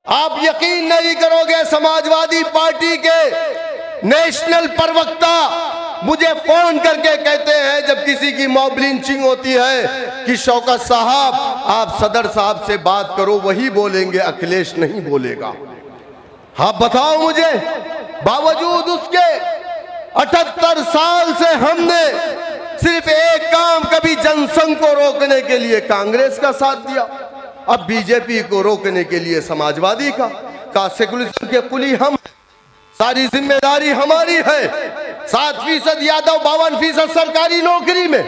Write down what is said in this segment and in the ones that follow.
आप यकीन नहीं करोगे, समाजवादी पार्टी के नेशनल प्रवक्ता मुझे फोन करके कहते हैं जब किसी की मॉब लिंचिंग होती है कि शौकत साहब आप सदर साहब से बात करो, वही बोलेंगे, अखिलेश नहीं बोलेगा। आप बताओ मुझे, बावजूद उसके 78 साल से हमने सिर्फ एक काम, कभी जनसंघ को रोकने के लिए कांग्रेस का साथ दिया, अब बीजेपी को रोकने के लिए समाजवादी का सेकुलरिज्म के कुली हम, सारी जिम्मेदारी हमारी है। 7% यादव, 52% सरकारी नौकरी में,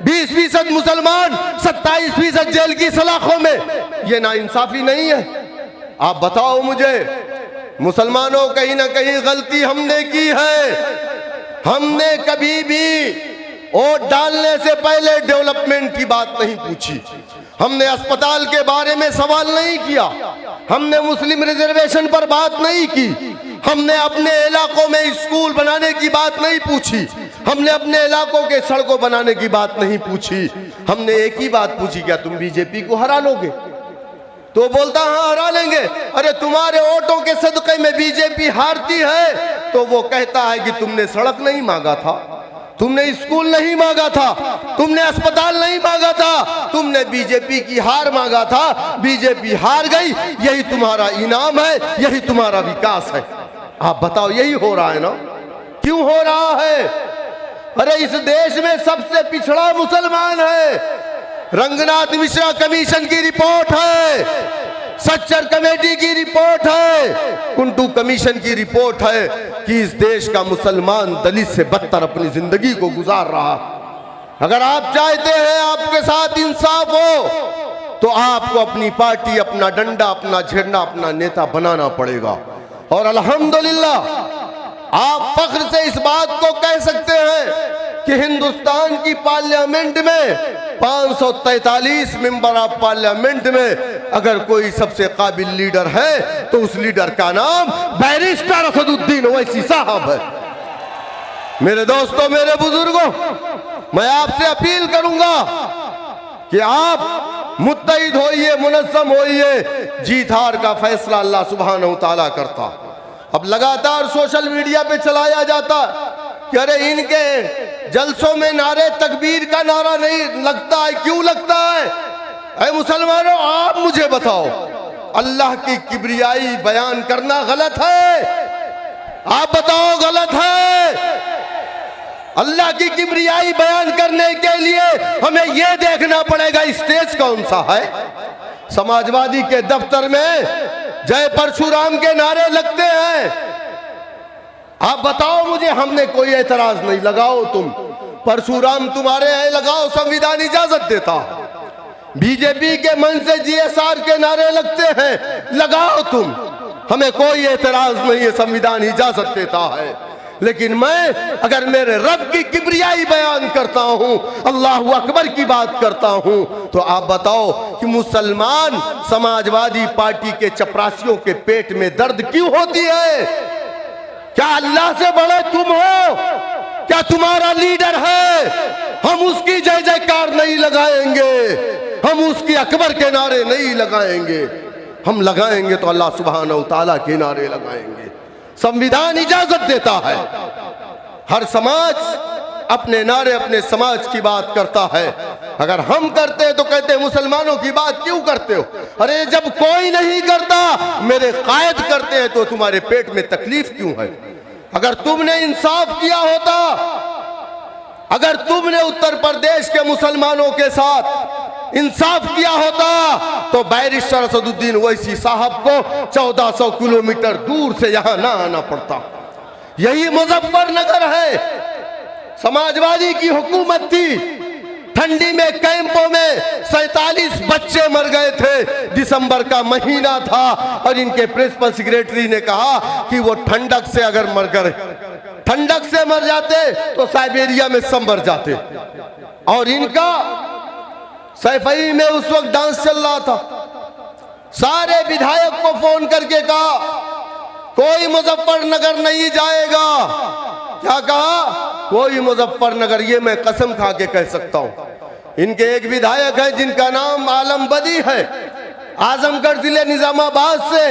20% मुसलमान, 27% जेल की सलाखों में, ये नाइंसाफी नहीं है? आप बताओ मुझे, मुसलमानों कहीं ना कहीं गलती हमने की है। हमने कभी भी वोट डालने से पहले डेवलपमेंट की बात नहीं पूछी, हमने अस्पताल के बारे में सवाल नहीं किया, हमने मुस्लिम रिजर्वेशन पर बात नहीं की, हमने अपने इलाकों में स्कूल बनाने की बात नहीं पूछी, हमने अपने इलाकों के सड़कों बनाने की बात नहीं पूछी। हमने एक ही बात पूछी, क्या तुम बीजेपी को हरा लोगे? तो बोलता हाँ हरा लेंगे। अरे तुम्हारे वोटों के सदक़े में बीजेपी हारती है, तो वो कहता है कि तुमने सड़क नहीं मांगा था, तुमने स्कूल नहीं मांगा था, तुमने अस्पताल नहीं मांगा था, तुमने बीजेपी की हार मांगा था, बीजेपी हार गई, यही तुम्हारा इनाम है, यही तुम्हारा विकास है। आप बताओ, यही हो रहा है ना? क्यों हो रहा है? अरे इस देश में सबसे पिछड़ा मुसलमान है। रंगनाथ मिश्रा कमीशन की रिपोर्ट है, सच्चर कमेटी की रिपोर्ट है, कुंटू कमीशन की रिपोर्ट है कि इस देश का मुसलमान दलित से बदतर अपनी जिंदगी को गुजार रहा। अगर आप चाहते हैं आपके साथ इंसाफ हो, तो आपको अपनी पार्टी, अपना डंडा, अपना झंडा, अपना नेता बनाना पड़ेगा। और अल्हम्दुलिल्लाह आप फख्र से इस बात को कह सकते हैं कि हिंदुस्तान की पार्लियामेंट में 543 मेंबर ऑफ पार्लियामेंट में अगर कोई सबसे काबिल लीडर है तो उस लीडर का नाम बैरिस्टर असदुद्दीन ओवैसी साहब है। मेरे दोस्तों, मेरे बुजुर्गों, मैं आपसे अपील करूंगा कि आप मुत्तहिद होइए, मुनज़्ज़म होइए। जीत हार का फैसला अल्लाह सुब्हानहू तआला करता। अब लगातार सोशल मीडिया पे चलाया जाता कि अरे इनके जलसों में नारे तकबीर का नारा नहीं लगता है, क्यों लगता है? ऐ मुसलमानों, आप मुझे बताओ, अल्लाह की किब्रियाई बयान करना गलत है? आप बताओ, गलत है? अल्लाह की किब्रियाई बयान करने के लिए हमें यह देखना पड़ेगा स्टेज कौन सा है। समाजवादी के दफ्तर में जय परशुराम के नारे लगते हैं। आप बताओ मुझे, हमने कोई एतराज नहीं, लगाओ तुम, परशुराम तुम्हारे हैं, लगाओ, संविधान इजाजत देता। बीजेपी के मन से जीएसआर के नारे लगते हैं, लगाओ तुम, हमें कोई एतराज नहीं है, संविधान इजाजत देता है। लेकिन मैं अगर मेरे रब की किब्रियाई बयान करता हूं, अल्लाहु अकबर की बात करता हूं, तो आप बताओ कि मुसलमान समाजवादी पार्टी के चपरासियों के पेट में दर्द क्यों होती है? क्या अल्लाह से बड़े तुम हो? क्या तुम्हारा लीडर है? हम उसकी जय जयकार नहीं लगाएंगे, हम उसकी अकबर के नारे नहीं लगाएंगे, हम लगाएंगे तो अल्लाह सुब्हानहू तआला के नारे लगाएंगे। संविधान इजाजत देता है, हर समाज अपने नारे, अपने समाज की बात करता है। अगर हम करते हैं तो कहते हैं मुसलमानों की बात क्यों करते हो? अरे जब कोई नहीं करता, मेरे कायद करते हैं, तो तुम्हारे पेट में तकलीफ क्यों है? अगर तुमने इंसाफ किया होता, अगर तुमने उत्तर प्रदेश के मुसलमानों के साथ इंसाफ किया होता, तो बैरिस्टर असदुद्दीन ओवैसी साहब को 1400 किलोमीटर दूर से यहां ना आना पड़ता। यही मुजफ्फरनगर है, समाजवादी की हुकूमत थी, ठंडी में कैंपों में 47 बच्चे मर गए थे, दिसंबर का महीना था, और इनके प्रिंसिपल सेक्रेटरी ने कहा कि वो ठंडक से अगर मर गए, ठंडक से मर जाते तो साइबेरिया में सब मर जाते। और इनका सैफई में उस वक्त डांस चल रहा था, सारे विधायक को फोन करके कहा कोई मुजफ्फरनगर नहीं जाएगा। क्या कहा? कोई मुजफ्फरनगर, ये मैं कसम खा के कह सकता हूं। इनके एक विधायक है जिनका नाम आलम बदी है, आजमगढ़ जिले निजामाबाद से,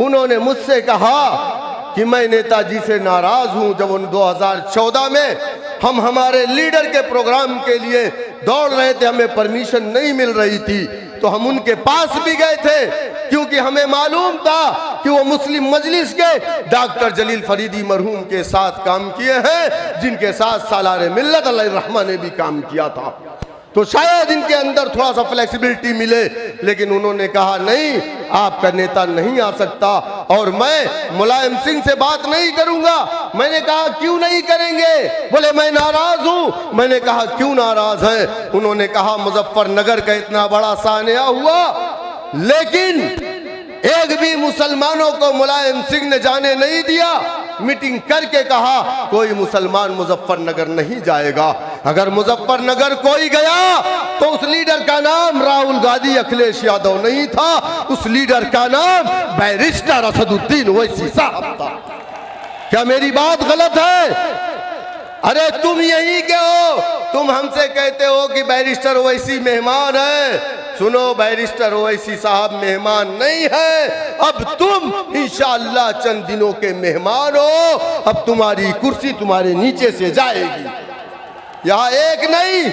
उन्होंने मुझसे कहा कि मैं नेताजी से नाराज हूं। जब उन 2014 में हम हमारे लीडर के प्रोग्राम के लिए दौड़ रहे थे, हमें परमिशन नहीं मिल रही थी, तो हम उनके पास भी गए थे, क्योंकि हमें मालूम था कि वो मुस्लिम मजलिस के डॉक्टर जलील फरीदी मरहूम के साथ काम किए हैं, जिनके साथ सालार मिल्लत अलैहिर्रहमा ने भी काम किया था। तो शायद इनके अंदर थोड़ा सा फ्लेक्सिबिलिटी मिले, लेकिन उन्होंने कहा नहीं, आपका नेता नहीं आ सकता और मैं मुलायम सिंह से बात नहीं करूंगा। मैंने कहा क्यों नहीं करेंगे? बोले मैं नाराज हूं। मैंने कहा क्यों नाराज है? उन्होंने कहा मुजफ्फरनगर का इतना बड़ा सानिया हुआ, लेकिन एक भी मुसलमानों को मुलायम सिंह ने जाने नहीं दिया। मीटिंग करके कहा कोई मुसलमान मुजफ्फरनगर नहीं जाएगा। अगर मुजफ्फरनगर कोई गया तो उस लीडर का नाम राहुल गांधी अखिलेश यादव नहीं था, उस लीडर का नाम बैरिस्टर असदुद्दीन ओवैसी साहब था। क्या मेरी बात गलत है? अरे तुम यही के हो, तुम हमसे कहते हो कि बैरिस्टर ओवैसी मेहमान है। सुनो, बैरिस्टर ओवैसी साहब मेहमान नहीं है, अब तुम इंशाअल्लाह चंद दिनों के मेहमान हो। अब तुम्हारी कुर्सी तुम्हारे नीचे से जाएगी। यहाँ एक नहीं,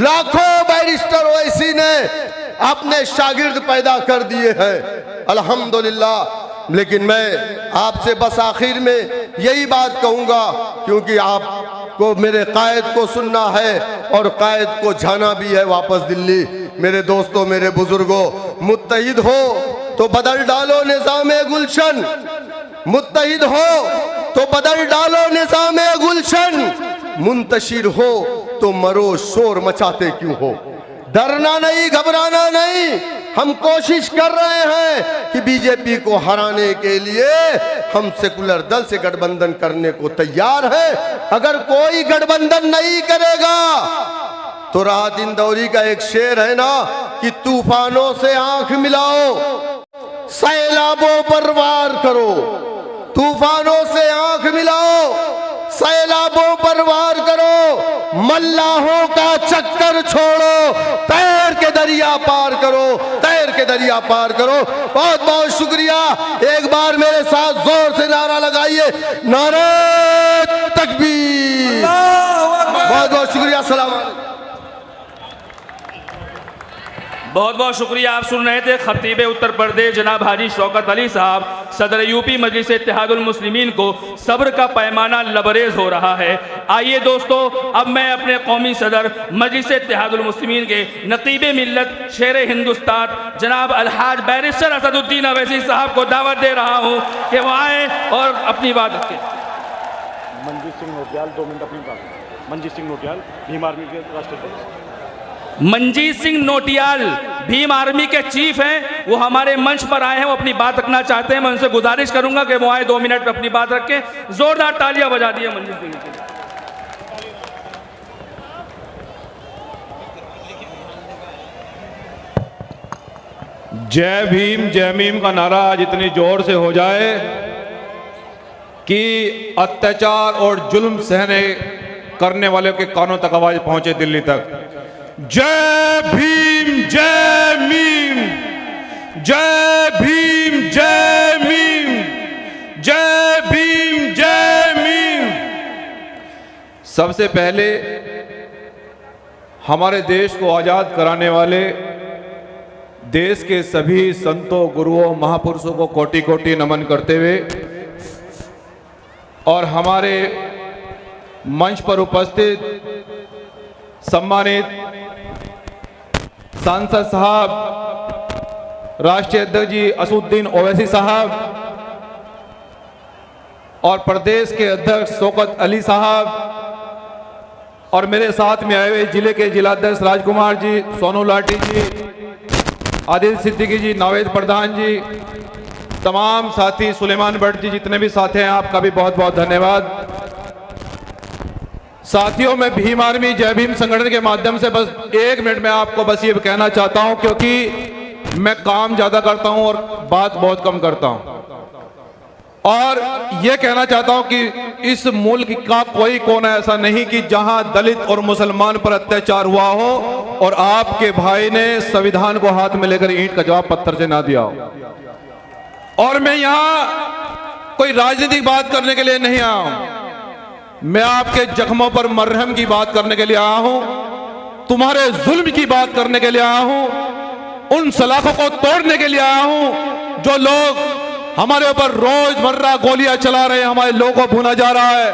लाखों बैरिस्टर ओवैसी ने अपने शागिर्द पैदा कर दिए हैं, अल्हम्दुलिल्लाह। लेकिन मैं आपसे बस आखिर में यही बात कहूंगा, क्योंकि आपको मेरे कायद को सुनना है और कायद को जाना भी है वापस दिल्ली। मेरे दोस्तों, मेरे बुजुर्गों, मुत्तहिद हो तो बदल डालो निज़ामे गुलशन, मुत्तहिद हो तो बदल डालो निज़ामे गुलशन, मुंतशिर हो तो मरो शोर मचाते क्यों हो। डरना नहीं, घबराना नहीं। हम कोशिश कर रहे हैं कि बीजेपी को हराने के लिए हम सेकुलर दल से गठबंधन करने को तैयार हैं। अगर कोई गठबंधन नहीं करेगा तो राहत इंदौरी का एक शेर है ना कि तूफानों से आंख मिलाओ, सैलाबों पर वार करो। तूफानों से आंख मिलाओ, सैलाबों पर वार करो, मल्लाहों का चक्कर छोड़ो, तैर के दरिया पार करो, तैर के दरिया पार करो। बहुत बहुत शुक्रिया। एक बार मेरे साथ जोर से नारा लगाइए, नारे तकबीर। बहुत बहुत शुक्रिया। सलाम अलैकुम। बहुत बहुत शुक्रिया। आप सुन रहे थे खतीब उत्तर प्रदेश जनाब हाजी शौकत अली साहब, सदर यूपी मजलिस इत्तेहादुल मुस्लिमीन को सब्र का पैमाना लबरेज हो रहा है। आइए दोस्तों, अब मैं अपने कौमी सदर मजलिस इत्तेहादुल मुस्लिमीन के नकीब मिल्लत शेर हिंदुस्तान जनाब अलहाज बैरिस्टर असदुद्दीन ओवैसी साहब को दावत दे रहा हूँ कि वो आए और अपनी बात रखें। मनजीत सिंह नोटियाल, 2 मिनट अपनी बात। मनजीत सिंह नोटियाल, भीम आर्मी के राष्ट्रीय। मनजीत सिंह नोटियाल भीम आर्मी के चीफ हैं, वो हमारे मंच पर आए हैं, वो अपनी बात रखना चाहते हैं। मैं उनसे गुजारिश करूंगा कि वो आए, 2 मिनट में अपनी बात रखें। जोरदार तालियां बजा दिए मनजीत सिंह के लिए। जय भीम जय मीम का नारा आज इतनी जोर से हो जाए कि अत्याचार और जुल्म सहने करने वाले के कानों तक आवाज पहुंचे, दिल्ली तक। जय भीम जय मीम, जय भीम जय मीम, जय भीम जय मीम। सबसे पहले हमारे देश को आजाद कराने वाले देश के सभी संतों, गुरुओं, महापुरुषों को कोटि कोटि नमन करते हुए और हमारे मंच पर उपस्थित सम्मानित सांसद साहब, राष्ट्रीय अध्यक्ष जी असदुद्दीन ओवैसी साहब और प्रदेश के अध्यक्ष शौकत अली साहब और मेरे साथ में आए हुए जिले के जिलाध्यक्ष राजकुमार जी, सोनू लाठी जी, आदिल सिद्दीकी जी, नावेद प्रधान जी, तमाम साथी, सुलेमान भट्ट जी, जितने भी साथी हैं, आपका भी बहुत बहुत धन्यवाद। साथियों, मैं भीम आर्मी जय भीम संगठन के माध्यम से बस 1 मिनट में आपको बस ये कहना चाहता हूं, क्योंकि मैं काम ज्यादा करता हूं और बात बहुत कम करता हूं। और यह कहना चाहता हूं कि इस मुल्क का कोई कोना ऐसा नहीं कि जहां दलित और मुसलमान पर अत्याचार हुआ हो और आपके भाई ने संविधान को हाथ में लेकर ईंट का जवाब पत्थर से ना दिया हो। और मैं यहां कोई राजनीतिक बात करने के लिए नहीं आया हूं, मैं आपके जख्मों पर मरहम की बात करने के लिए आया हूं, तुम्हारे जुल्म की बात करने के लिए आया हूं, उन सलाखों को तोड़ने के लिए आया हूं जो लोग हमारे ऊपर रोजमर्रा गोलियां चला रहे हैं, हमारे लोगों को भुना जा रहा है।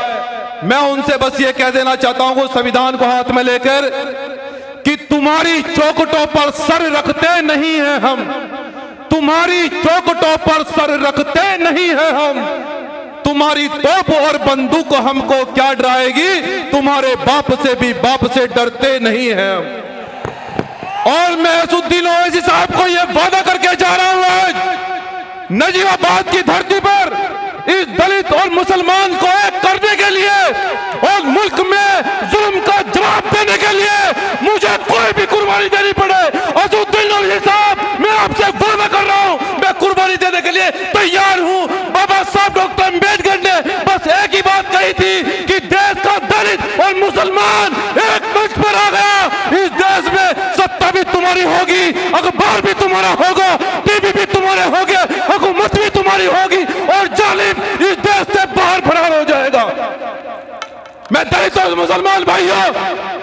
मैं उनसे बस ये कह देना चाहता हूं संविधान को हाथ में लेकर कि तुम्हारी चौखटों पर सर रखते नहीं हैं हम, तुम्हारी चौखटों पर सर रखते नहीं हैं हम, तुम्हारी तोप और बंदूक हमको क्या डराएगी, तुम्हारे बाप से भी बाप से डरते नहीं हैं हम। और मैं असुद्दीन ओवैसी साहब को यह वादा करके जा रहा हूं आज नजीबाबाद की धरती पर इस दलित और मुसलमान को एक करने के लिए और मुल्क में जुल्म का जवाब देने के लिए मुझे कोई भी कुर्बानी देनी पड़े, असुद्दीन ओवैसी साहब मैं आपसे वादा कर रहा हूं, मैं कुर्बानी देने के लिए तैयार हूं। बाबा साहब डॉक्टर अम्बेडकर ने बस एक ही बात कही थी कि देश का दलित और मुसलमान एक मंच पर आ गया, इस देश में सत्ता भी तुम्हारी होगी, अखबार भी तुम्हारा होगा, टीवी भी तुम्हारे होंगे, हुकूमत भी तुम्हारी होगी और जालिम इस देश से बाहर फरार हो जाएगा। मैं दलित और मुसलमान भाइयों,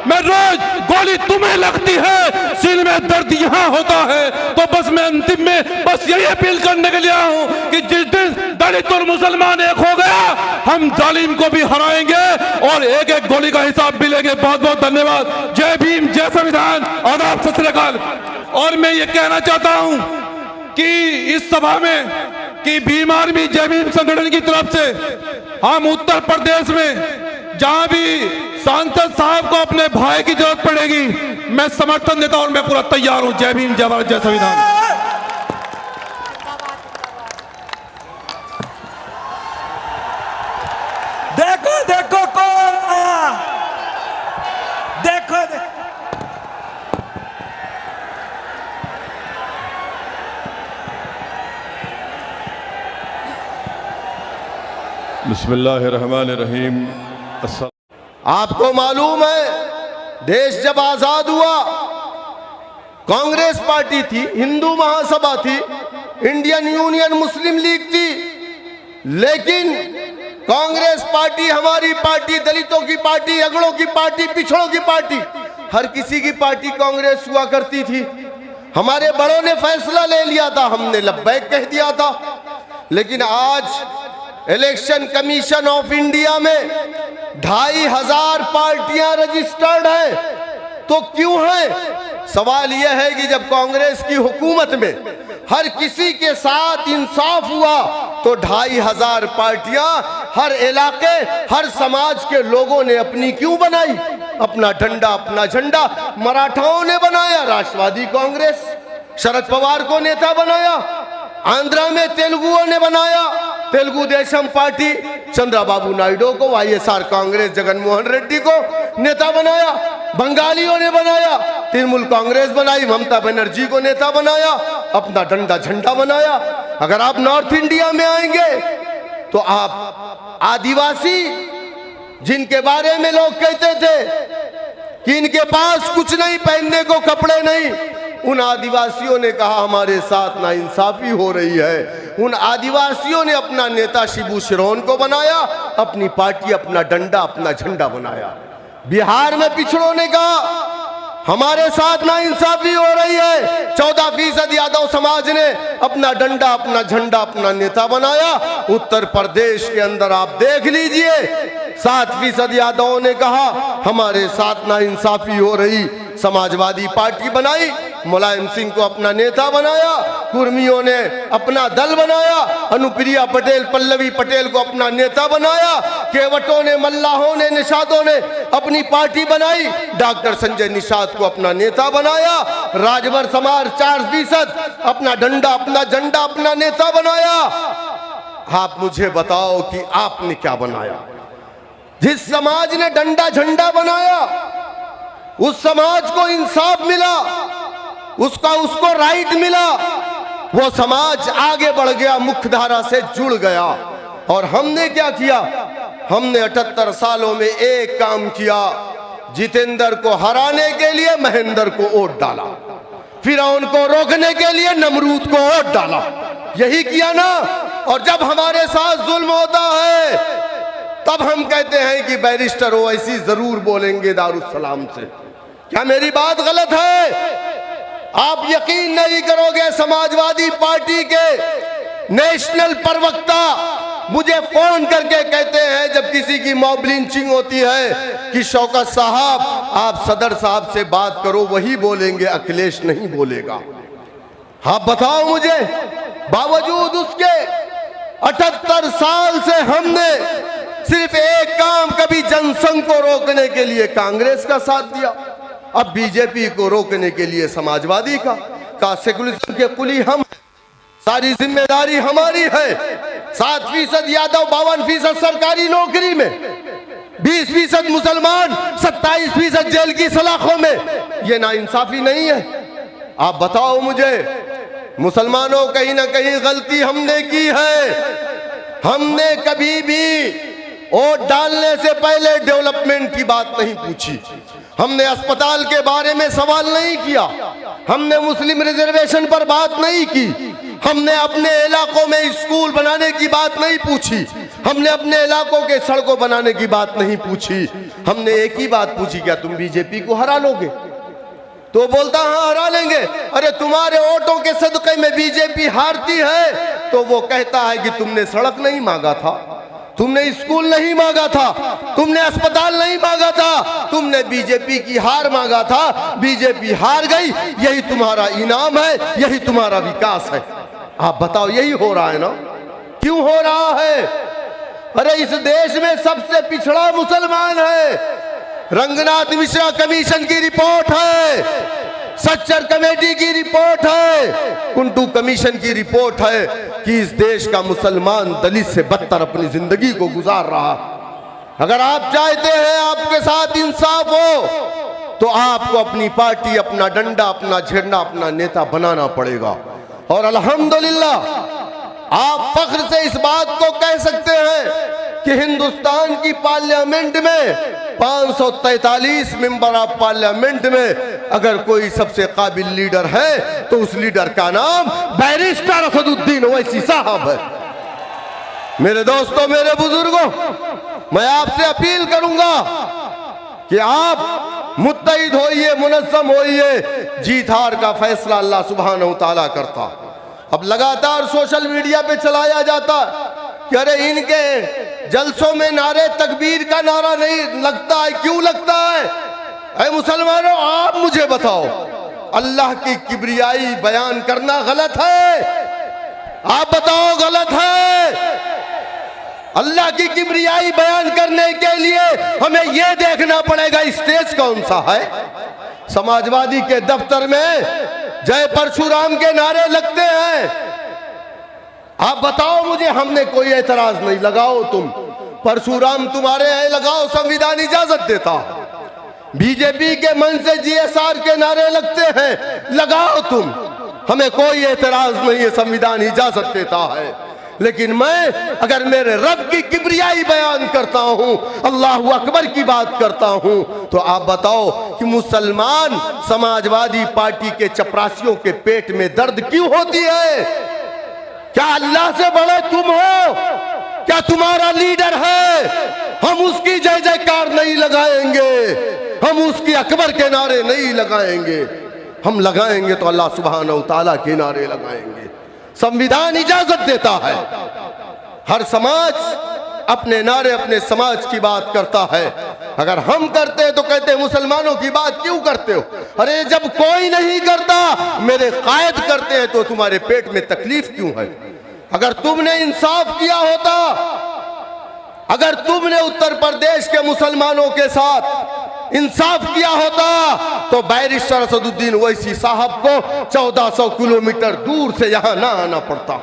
मैं रोज गोली तुम्हें लगती है, सीने में दर्द यहां होता है, तो बस मैं अंतिम में बस यही अपील करने के लिए आया हूं कि जिस दिन दलित और मुसलमान एक हो गया हम जालिम को भी हराएंगे और एक एक गोली का हिसाब भी लेंगे। बहुत बहुत धन्यवाद। जय भीम, जय संविधान, आदाब, सत श्री अकाल। और मैं ये कहना चाहता हूं कि इस सभा में कि भीम आर्मी जय भीम संगठन की तरफ से हम उत्तर प्रदेश में जहां भी सांसद साहब को अपने भाई की जरूरत पड़ेगी मैं समर्थन देता हूं और मैं पूरा तैयार हूं। जय भीम, जय भारत, जय संविधान। देखो देखो कौन आया, देखो देखो। बिस्मिल्लाहिर्रहमानिर्रहीम। आपको मालूम है देश जब आजाद हुआ कांग्रेस पार्टी थी, हिंदू महासभा थी, इंडियन यूनियन मुस्लिम लीग थी, लेकिन कांग्रेस पार्टी हमारी पार्टी, दलितों की पार्टी, अगड़ों की पार्टी, पिछड़ों की पार्टी, हर किसी की पार्टी कांग्रेस हुआ करती थी। हमारे बड़ों ने फैसला ले लिया था, हमने लब्बैक कह दिया था। लेकिन आज इलेक्शन कमीशन ऑफ इंडिया में 2500 पार्टियां रजिस्टर्ड हैं। तो क्यों है? सवाल यह है कि जब कांग्रेस की हुकूमत में हर किसी के साथ इंसाफ हुआ तो 2500 पार्टियां हर इलाके, हर समाज के लोगों ने अपनी क्यों बनाई? अपना डंडा, अपना झंडा मराठाओं ने बनाया, राष्ट्रवादी कांग्रेस, शरद पवार को नेता बनाया, आंध्रा में तेलुगुओं ने बनाया, तेलुगु देशम पार्टी चंद्रबाबू नायडू को, वाईएसआर कांग्रेस जगनमोहन रेड्डी को नेता बनाया, बंगालियों ने बनाया, तृणमूल कांग्रेस बनाई, ममता बनर्जी को नेता बनाया, अपना डंडा झंडा बनाया। अगर आप नॉर्थ इंडिया में आएंगे तो आप आदिवासी, जिनके बारे में लोग कहते थे कि इनके पास कुछ नहीं, पहनने को कपड़े नहीं, उन आदिवासियों ने कहा हमारे साथ नाइंसाफी हो रही है। उन आदिवासियों ने अपना नेता शिबू सोरेन को बनाया, अपनी पार्टी, अपना डंडा, अपना झंडा बनाया। बिहार में पिछड़ों ने कहा हमारे साथ नाइंसाफी हो रही है, 14% यादव समाज ने अपना डंडा, अपना झंडा, अपना नेता बनाया। उत्तर प्रदेश के अंदर आप देख लीजिए 7% यादवों ने कहा हमारे साथ नाइंसाफी हो रही, समाजवादी पार्टी बनाई, मुलायम सिंह को अपना नेता बनाया, कुर्मियों ने अपना दल बनाया, अनुप्रिया पटेल, पल्लवी पटेल को अपना नेता बनाया, केवटों ने, मल्लाहों ने, निषादों ने अपनी पार्टी बनाई, डॉक्टर संजय निषाद को अपना नेता बनाया, राजभर समाज 4% अपना डंडा, अपना झंडा, अपना नेता बनाया। आप मुझे बताओ कि आपने क्या बनाया? जिस समाज ने डंडा झंडा बनाया उस समाज को इंसाफ मिला, उसको राइट मिला, वो समाज आगे बढ़ गया, मुख्यधारा से जुड़ गया। और हमने क्या किया? हमने 78 सालों में एक काम किया, जितेंद्र को हराने के लिए महेंद्र को वोट डाला, फिरौन को रोकने के लिए नमरूद को वोट डाला। यही किया ना। और जब हमारे साथ जुल्म होता है तब हम कहते हैं कि बैरिस्टर ओवैसी जरूर बोलेंगे दारुस्सलाम से। क्या मेरी बात गलत है? आप यकीन नहीं करोगे, समाजवादी पार्टी के नेशनल प्रवक्ता मुझे फोन करके कहते हैं जब किसी की मॉब लिंचिंग होती है कि शौकत साहब आप सदर साहब से बात करो, वही बोलेंगे, अखिलेश नहीं बोलेगा। आप बताओ मुझे, बावजूद उसके 78 साल से हमने सिर्फ एक काम, कभी जनसंघ को रोकने के लिए कांग्रेस का साथ दिया, अब बीजेपी को रोकने के लिए समाजवादी का सेकुलरिज्म के कुली हम, सारी जिम्मेदारी हमारी है। 7% यादव, 52% सरकारी नौकरी में, 20% मुसलमान, 27% जेल की सलाखों में। ये नाइंसाफी नहीं है? आप बताओ मुझे, मुसलमानों कहीं ना कहीं गलती हमने की है। हमने कभी भी वोट डालने से पहले डेवलपमेंट की बात नहीं पूछी, हमने अस्पताल के बारे में सवाल नहीं किया, हमने मुस्लिम रिजर्वेशन पर बात नहीं की, हमने अपने इलाकों में स्कूल बनाने की बात नहीं पूछी, हमने अपने इलाकों के सड़कों बनाने की बात नहीं पूछी। हमने एक ही बात पूछी, क्या तुम बीजेपी को हरा लोगे? तो बोलता हाँ हरा लेंगे। अरे तुम्हारे वोटों के सदक़े में बीजेपी हारती है तो वो कहता है कि तुमने सड़क नहीं मांगा था, तुमने स्कूल नहीं मांगा था, तुमने अस्पताल नहीं मांगा था, तुमने बीजेपी की हार मांगा था, बीजेपी हार गई, यही तुम्हारा इनाम है, यही तुम्हारा विकास है। आप बताओ, यही हो रहा है ना? क्यों हो रहा है? अरे इस देश में सबसे पिछड़ा मुसलमान है। रंगनाथ मिश्रा कमीशन की रिपोर्ट है, सच्चर कमेटी की रिपोर्ट है, कुंटू कमीशन की रिपोर्ट है कि इस देश का मुसलमान दलित से बदतर अपनी जिंदगी को गुजार रहा। अगर आप चाहते हैं आपके साथ इंसाफ हो तो आपको अपनी पार्टी, अपना डंडा, अपना झंडा, अपना नेता बनाना पड़ेगा। और अल्हम्दुलिल्लाह आप फख्र से इस बात को कह सकते हैं कि हिंदुस्तान की पार्लियामेंट में 543 मेंबर ऑफ पार्लियामेंट में अगर कोई सबसे काबिल लीडर है तो उस लीडर का नाम बैरिस्टर असदुद्दीन ओवैसी साहब है। मेरे दोस्तों, मेरे बुजुर्गों, मैं आपसे अपील करूंगा कि आप मुत्तहिद होइए, मुनज़्ज़म होइए। जीत हार का फैसला अल्लाह सुब्हानहू तआला करता। अब लगातार सोशल मीडिया पे चलाया जाता कि अरे इनके जलसों में नारे तकबीर का नारा नहीं लगता है। क्यों लगता है? ऐ मुसलमानों, आप मुझे बताओ, अल्लाह की किब्रियाई बयान करना गलत है? आप बताओ, गलत है? अल्लाह की किब्रियाई बयान करने के लिए हमें यह देखना पड़ेगा स्टेज कौन सा है। समाजवादी के दफ्तर में जय परशुराम के नारे लगते हैं। आप बताओ मुझे, हमने कोई एतराज नहीं। लगाओ तुम, परशुराम तुम्हारे हैं, लगाओ, संविधान इजाजत देता। बीजेपी के मन से जीएसआर के नारे लगते हैं, लगाओ तुम, हमें कोई एतराज नहीं है, संविधान इजाजत देता है। लेकिन मैं अगर मेरे रब की किब्रियाई बयान करता हूं, अल्लाह अकबर की बात करता हूं, तो आप बताओ कि मुसलमान समाजवादी पार्टी के चपरासियों के पेट में दर्द क्यों होती है? क्या अल्लाह से बड़े तुम हो? क्या तुम्हारा लीडर है? हम उसकी जय जयकार नहीं लगाएंगे, हम उसकी अकबर के नारे नहीं लगाएंगे। हम लगाएंगे तो अल्लाह सुब्हानहू तआला के नारे लगाएंगे। संविधान इजाजत देता है। हर समाज अपने नारे, अपने समाज की बात करता है। अगर हम करते हैं तो कहते हैं मुसलमानों की बात क्यों करते हो? अरे जब कोई नहीं करता, मेरे कायद करते हैं, तो तुम्हारे पेट में तकलीफ क्यों है? अगर तुमने इंसाफ किया होता, अगर तुमने उत्तर प्रदेश के मुसलमानों के साथ इंसाफ किया होता तो बैरिस्टर असदुद्दीन ओवैसी साहब को 1400 किलोमीटर दूर से यहां ना आना पड़ता।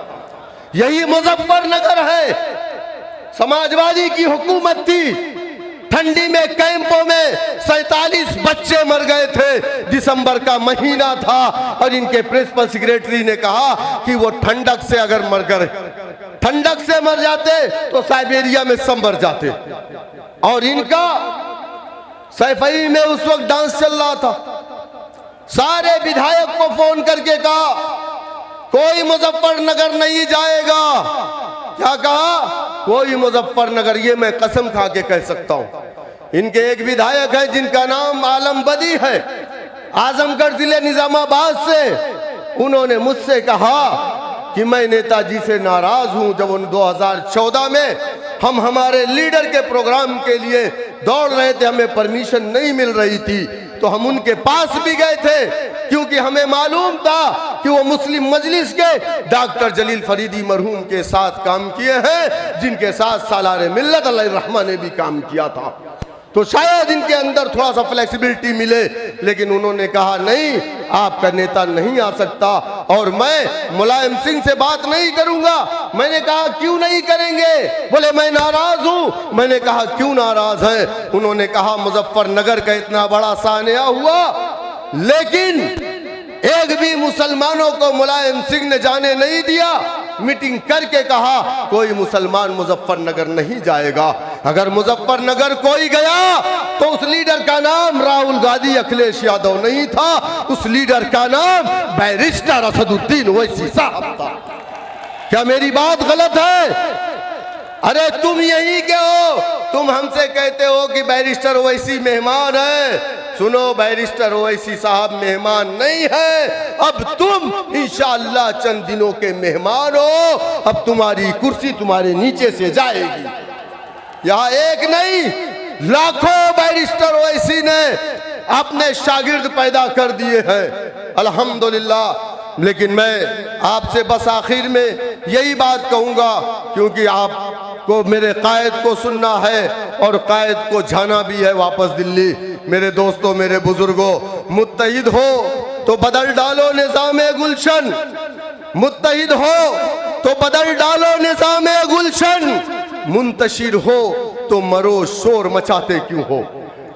यही मुजफ्फरनगर है, समाजवादी की हुकूमत थी। ठंडी में कैंपों में 47 बच्चे मर गए थे। दिसंबर का महीना था और इनके प्रिंसिपल सेक्रेटरी ने कहा कि वो ठंडक से अगर मर गए, ठंडक से मर जाते तो साइबेरिया में सब मर जाते। और इनका सैफई में उस वक्त डांस चल रहा था। सारे विधायक को फोन करके कहा कोई मुजफ्फरनगर नहीं जाएगा। क्या कहा? कोई मुजफ्फरनगर। ये मैं कसम खा के कह सकता हूं। इनके एक विधायक है जिनका नाम आलम बदी है, आजमगढ़ जिले निजामाबाद से। उन्होंने मुझसे कहा कि मैं नेताजी से नाराज हूं। जब उन 2014 में हम हमारे लीडर के प्रोग्राम के लिए दौड़ रहे थे, हमें परमिशन नहीं मिल रही थी, तो हम उनके पास भी गए थे, क्योंकि हमें मालूम था कि वो मुस्लिम मजलिस के डॉक्टर जलील फरीदी मरहूम के साथ काम किए हैं, जिनके साथ सालार मिल्लत अलैहिर्रहमा ने भी काम किया था। तो शायद इनके अंदर थोड़ा सा फ्लेक्सिबिलिटी मिले, लेकिन उन्होंने कहा नहीं, आपका नेता नहीं आ सकता और मैं मुलायम सिंह से बात नहीं करूंगा। मैंने कहा क्यों नहीं करेंगे? बोले मैं नाराज हूं। मैंने कहा क्यों नाराज है? उन्होंने कहा मुजफ्फरनगर का इतना बड़ा सानिया हुआ, लेकिन एक भी मुसलमानों को मुलायम सिंह ने जाने नहीं दिया। मीटिंग करके कहा कोई मुसलमान मुजफ्फरनगर नहीं जाएगा। अगर मुजफ्फरनगर कोई गया तो उस लीडर का नाम राहुल गांधी अखिलेश यादव नहीं था, उस लीडर का नाम बैरिस्टर असदुद्दीन ओवैसी साहब था। क्या मेरी बात गलत है? अरे तुम यही के हो, तुम हमसे कहते हो कि बैरिस्टर ओवैसी मेहमान है। सुनो, बैरिस्टर ओवैसी साहब मेहमान नहीं है, अब तुम इंशाअल्लाह चंद दिनों के मेहमान हो। अब तुम्हारी कुर्सी तुम्हारे नीचे से जाएगी। यहाँ एक नहीं, लाखों बैरिस्टर ओवैसी ने अपने शागिर्द पैदा कर दिए हैं, अल्हम्दुलिल्लाह। लेकिन मैं आपसे बस आखिर में यही बात कहूँगा, क्योंकि आपको मेरे कायद को सुनना है और कायद को जाना भी है वापस दिल्ली। मेरे दोस्तों, मेरे बुजुर्गों, मुत्तहिद हो तो बदल डालो निज़ामे गुलशन, मुत्तहिद हो तो बदल डालो निज़ामे गुलशन, मुंतशिर हो तो मरो शोर मचाते क्यों हो।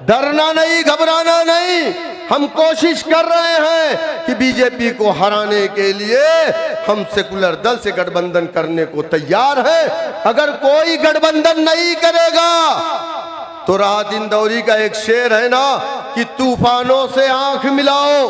डरना नहीं, घबराना नहीं। हम कोशिश कर रहे हैं कि बीजेपी को हराने के लिए हम सेकुलर दल से गठबंधन करने को तैयार हैं। अगर कोई गठबंधन नहीं करेगा तो राहत इंदौरी का एक शेर है ना कि तूफानों से आंख मिलाओ,